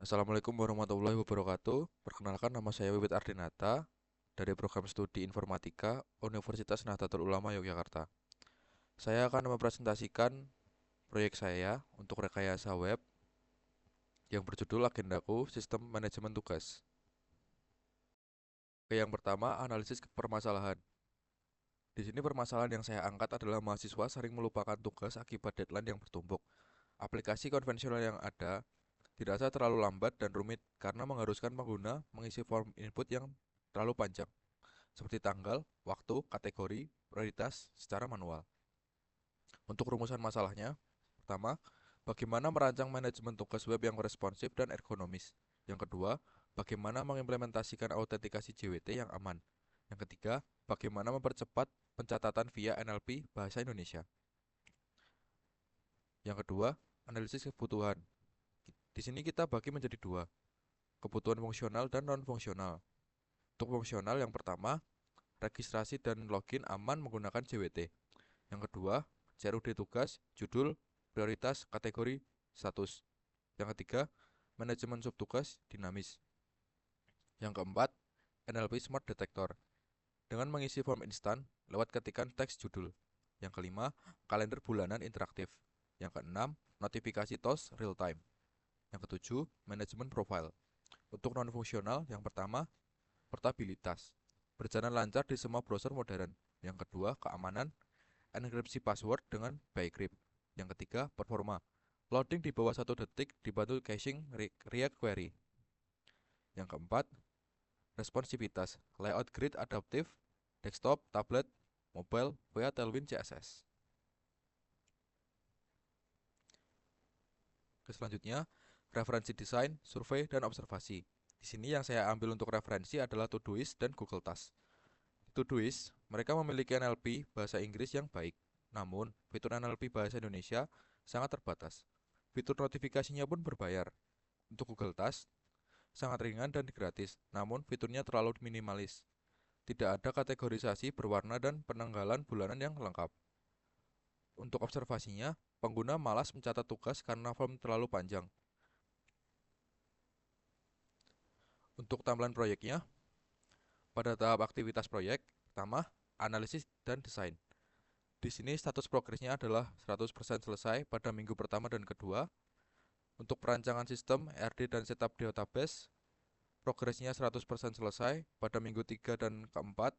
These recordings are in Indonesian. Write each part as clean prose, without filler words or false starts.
Assalamualaikum warahmatullahi wabarakatuh. Perkenalkan, nama saya Wiwit Ardinata dari program studi Informatika Universitas Nahdlatul Ulama Yogyakarta. Saya akan mempresentasikan proyek saya untuk rekayasa web yang berjudul Agendaku Sistem Manajemen Tugas. Oke, yang pertama, analisis permasalahan. Di sini permasalahan yang saya angkat adalah mahasiswa sering melupakan tugas akibat deadline yang bertumpuk. Aplikasi konvensional yang ada dirasa terlalu lambat dan rumit karena mengharuskan pengguna mengisi form input yang terlalu panjang, seperti tanggal, waktu, kategori, prioritas secara manual. Untuk rumusan masalahnya, pertama, bagaimana merancang manajemen tugas web yang responsif dan ergonomis. Yang kedua, bagaimana mengimplementasikan autentikasi JWT yang aman. Yang ketiga, bagaimana mempercepat pencatatan via NLP Bahasa Indonesia. Yang kedua, analisis kebutuhan. Di sini kita bagi menjadi dua, kebutuhan fungsional dan non-fungsional. Untuk fungsional yang pertama, registrasi dan login aman menggunakan JWT. Yang kedua, CRUD tugas, judul, prioritas, kategori, status. Yang ketiga, manajemen subtugas dinamis. Yang keempat, NLP Smart Detector dengan mengisi form instan lewat ketikan teks judul. Yang kelima, kalender bulanan interaktif. Yang keenam, notifikasi TOS real time. Yang ketujuh, manajemen profile. Untuk non-fungsional, yang pertama, portabilitas. Berjalan lancar di semua browser modern. Yang kedua, keamanan, enkripsi password dengan bcrypt. Yang ketiga, performa. Loading di bawah 1 detik dibantu caching React Query. Yang keempat, responsivitas. Layout grid adaptif, desktop, tablet, mobile, via Tailwind CSS. Selanjutnya, referensi desain, survei, dan observasi. Di sini yang saya ambil untuk referensi adalah Todoist dan Google Task. Todoist, mereka memiliki NLP bahasa Inggris yang baik. Namun, fitur NLP bahasa Indonesia sangat terbatas. Fitur notifikasinya pun berbayar. Untuk Google Task, sangat ringan dan gratis, namun fiturnya terlalu minimalis. Tidak ada kategorisasi berwarna dan penanggalan bulanan yang lengkap. Untuk observasinya, pengguna malas mencatat tugas karena form terlalu panjang. Untuk tampilan proyeknya, pada tahap aktivitas proyek, pertama, analisis dan desain. Di sini status progresnya adalah 100% selesai pada minggu pertama dan kedua. Untuk perancangan sistem, RD dan setup database, progresnya 100% selesai pada minggu 3 dan keempat.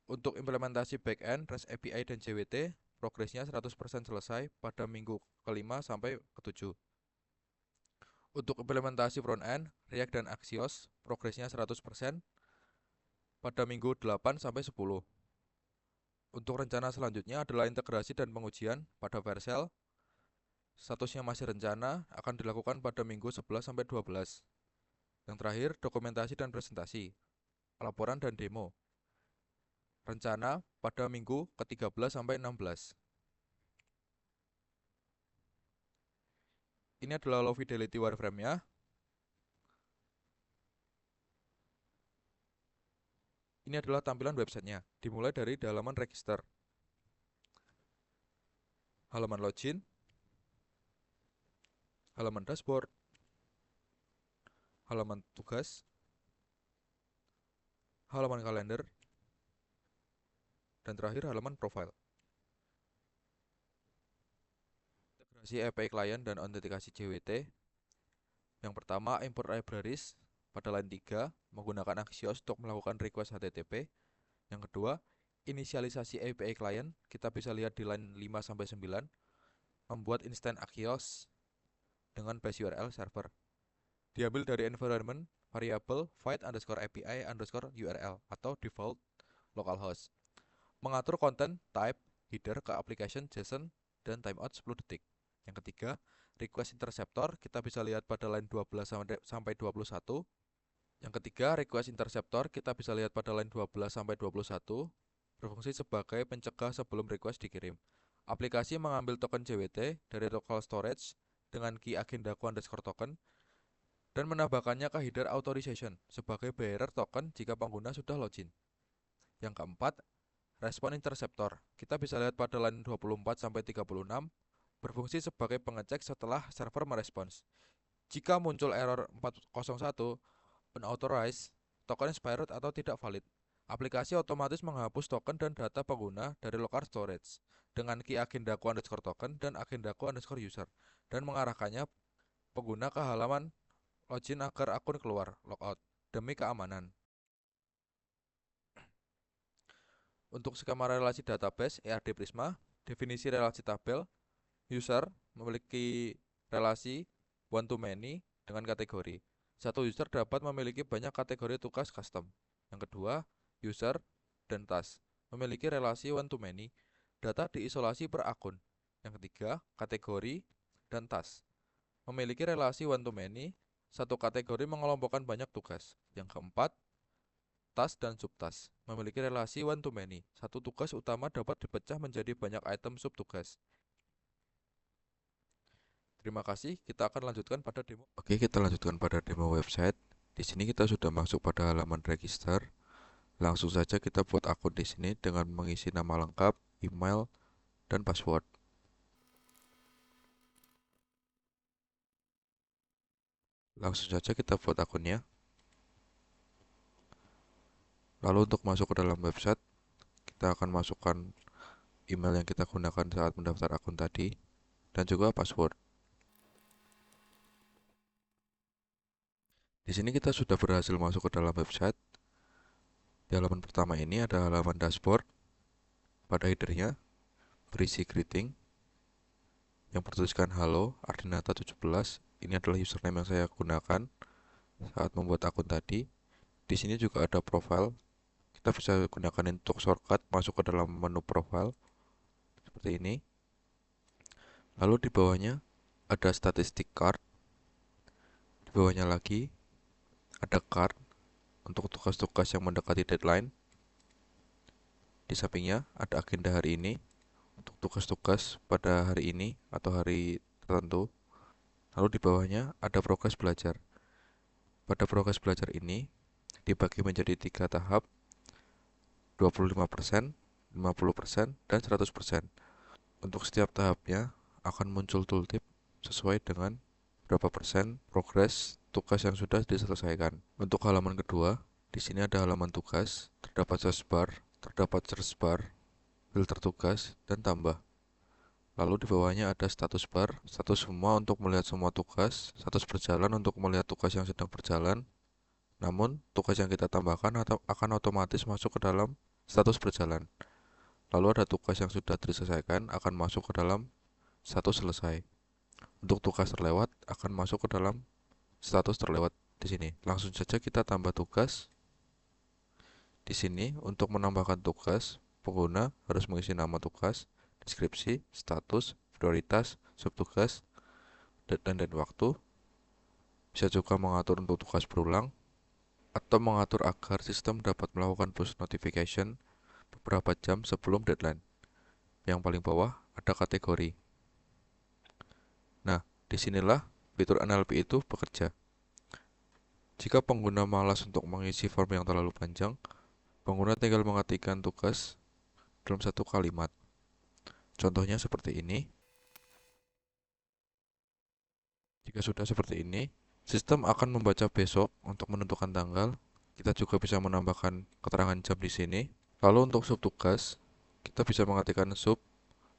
Untuk implementasi backend, REST API dan JWT, progresnya 100% selesai pada minggu kelima sampai ketujuh. Untuk implementasi frontend, React dan Axios, progresnya 100% pada minggu 8 sampai 10. Untuk rencana selanjutnya adalah integrasi dan pengujian pada Vercel. Statusnya masih rencana, akan dilakukan pada minggu 11 sampai 12. Yang terakhir, dokumentasi dan presentasi, laporan dan demo. Rencana pada minggu ke-13 sampai 16. Ini adalah low fidelity wireframe-nya. Ini adalah tampilan websitenya. Dimulai dari halaman register, halaman login, halaman dashboard, halaman tugas, halaman kalender, dan terakhir halaman profile. Integrasi API client dan autentikasi JWT. Yang pertama, import libraries pada line 3 menggunakan Axios untuk melakukan request HTTP. Yang kedua, inisialisasi API client, kita bisa lihat di line 5 sampai 9, membuat instant Axios dengan base URL server. Diambil dari environment variable void underscore API underscore URL atau default localhost. Mengatur konten type header ke application JSON dan timeout 10 detik. Yang ketiga, request interceptor, kita bisa lihat pada line 12 sampai 21. Yang ketiga, request interceptor, kita bisa lihat pada line 12 sampai 21, berfungsi sebagai pencegah sebelum request dikirim. Aplikasi mengambil token JWT dari local storage dengan key agendaku underscore token dan menambahkannya ke header authorization sebagai bearer token jika pengguna sudah login. Yang keempat, respon interceptor. Kita bisa lihat pada line 24 sampai 36, berfungsi sebagai pengecek setelah server merespons. Jika muncul error 401 unauthorized, token expired atau tidak valid, aplikasi otomatis menghapus token dan data pengguna dari local storage dengan key agendaku_token dan agendaku_user dan mengarahkannya pengguna ke halaman login agar akun keluar logout demi keamanan. Untuk skema relasi database ERD Prisma, definisi relasi tabel, user memiliki relasi one to many dengan kategori. Satu user dapat memiliki banyak kategori tugas custom. Yang kedua, user dan task memiliki relasi one to many, data diisolasi per akun. Yang ketiga, kategori dan task memiliki relasi one to many, satu kategori mengelompokkan banyak tugas. Yang keempat, task dan subtask memiliki relasi one to many. Satu tugas utama dapat dipecah menjadi banyak item subtugas. Terima kasih, kita akan lanjutkan pada demo. Oke, kita lanjutkan pada demo website. Di sini kita sudah masuk pada halaman register. Langsung saja kita buat akun di sini dengan mengisi nama lengkap, email, dan password. Langsung saja kita buat akunnya. Lalu untuk masuk ke dalam website, kita akan masukkan email yang kita gunakan saat mendaftar akun tadi, dan juga password. Di sini kita sudah berhasil masuk ke dalam website. Di halaman pertama ini ada halaman dashboard. Pada headernya berisi greeting yang bertuliskan halo Ardinata 17. Ini adalah username yang saya gunakan saat membuat akun tadi. Di sini juga ada profile. Kita bisa gunakan untuk shortcut masuk ke dalam menu profile seperti ini. Lalu di bawahnya ada statistik card. Di bawahnya lagi ada card untuk tugas-tugas yang mendekati deadline. Di sampingnya ada agenda hari ini untuk tugas-tugas pada hari ini atau hari tertentu. Lalu di bawahnya ada progres belajar. Pada progres belajar ini dibagi menjadi 3 tahap, 25%, 50%, dan 100%. Untuk setiap tahapnya akan muncul tooltip sesuai dengan berapa persen progres tugas yang sudah diselesaikan. Untuk halaman kedua, di sini ada halaman tugas, terdapat search bar, filter tugas, dan tambah. Lalu di bawahnya ada status bar, status semua untuk melihat semua tugas, status berjalan untuk melihat tugas yang sedang berjalan. Namun, tugas yang kita tambahkan akan otomatis masuk ke dalam status berjalan. Lalu ada tugas yang sudah diselesaikan akan masuk ke dalam status selesai. Untuk tugas terlewat akan masuk ke dalam status terlewat di sini. Langsung saja kita tambah tugas. Di sini untuk menambahkan tugas, pengguna harus mengisi nama tugas, deskripsi, status, prioritas, subtugas, deadline dan waktu. Bisa juga mengatur untuk tugas berulang atau mengatur agar sistem dapat melakukan push notification beberapa jam sebelum deadline. Yang paling bawah ada kategori. Nah, disinilah fitur NLP itu bekerja. Jika pengguna malas untuk mengisi form yang terlalu panjang, pengguna tinggal mengetikkan tugas dalam satu kalimat. Contohnya seperti ini. Jika sudah seperti ini, sistem akan membaca besok untuk menentukan tanggal. Kita juga bisa menambahkan keterangan jam di sini. Lalu untuk subtugas, kita bisa mengetikkan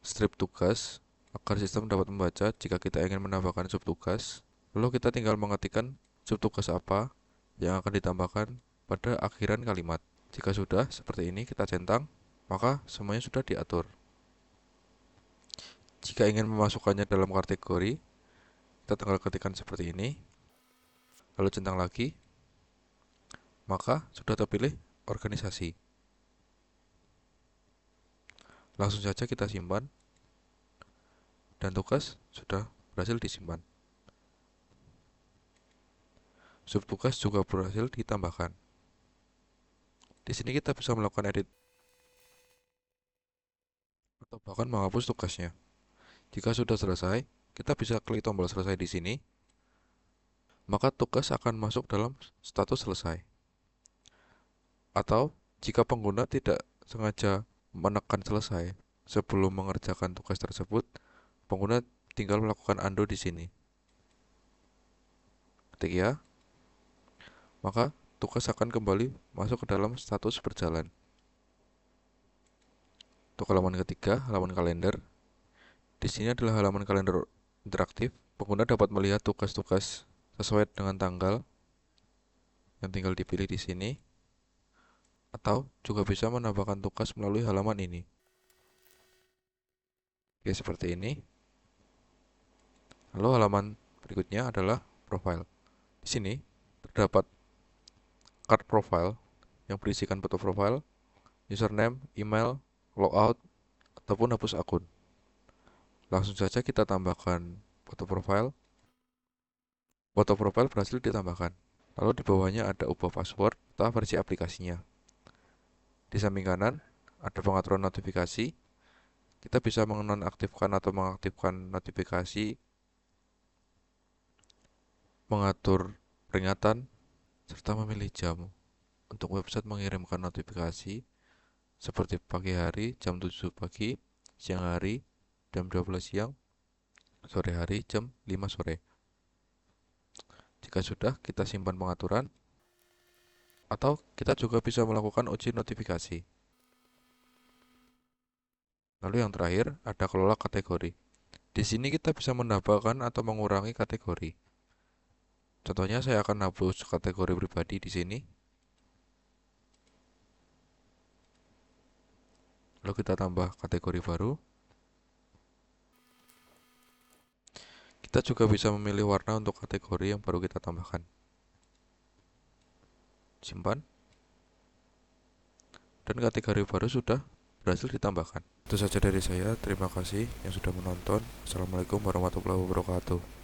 strip tugas agar sistem dapat membaca jika kita ingin menambahkan subtugas. Lalu kita tinggal mengetikkan subtugas apa yang akan ditambahkan pada akhiran kalimat. Jika sudah seperti ini kita centang, maka semuanya sudah diatur. Jika ingin memasukkannya dalam kategori, kita tinggal ketikkan seperti ini, lalu centang lagi, maka sudah terpilih organisasi. Langsung saja kita simpan, dan tugas sudah berhasil disimpan. Subtugas juga berhasil ditambahkan. Di sini kita bisa melakukan edit atau bahkan menghapus tugasnya. Jika sudah selesai, kita bisa klik tombol selesai di sini, maka tugas akan masuk dalam status selesai. Atau jika pengguna tidak sengaja menekan selesai sebelum mengerjakan tugas tersebut, pengguna tinggal melakukan undo di sini. ketik ya, maka tugas akan kembali masuk ke dalam status berjalan. Untuk halaman ketiga, halaman kalender. Di sini adalah halaman kalender interaktif. Pengguna dapat melihat tugas-tugas sesuai dengan tanggal yang tinggal dipilih di sini, atau juga bisa menambahkan tugas melalui halaman ini. Oke, seperti ini. Lalu halaman berikutnya adalah profile. Di sini terdapat card profile yang berisikan foto profile, username, email, logout, ataupun hapus akun. Langsung saja kita tambahkan foto profile. Foto profile berhasil ditambahkan. Lalu di bawahnya ada ubah password atau versi aplikasinya. Di samping kanan ada pengaturan notifikasi. Kita bisa menonaktifkan atau mengaktifkan notifikasi, mengatur peringatan, serta memilih jam untuk website mengirimkan notifikasi seperti pagi hari jam 7 pagi, siang hari jam 12 siang, sore hari jam 5 sore. Jika sudah, kita simpan pengaturan, atau kita juga bisa melakukan uji notifikasi. Lalu yang terakhir, ada kelola kategori. Di sini kita bisa menambahkan atau mengurangi kategori. Contohnya saya akan hapus kategori pribadi di sini. Lalu kita tambah kategori baru. Kita juga bisa memilih warna untuk kategori yang baru kita tambahkan. Simpan. Dan kategori baru sudah berhasil ditambahkan. Itu saja dari saya. Terima kasih yang sudah menonton. Assalamualaikum warahmatullahi wabarakatuh.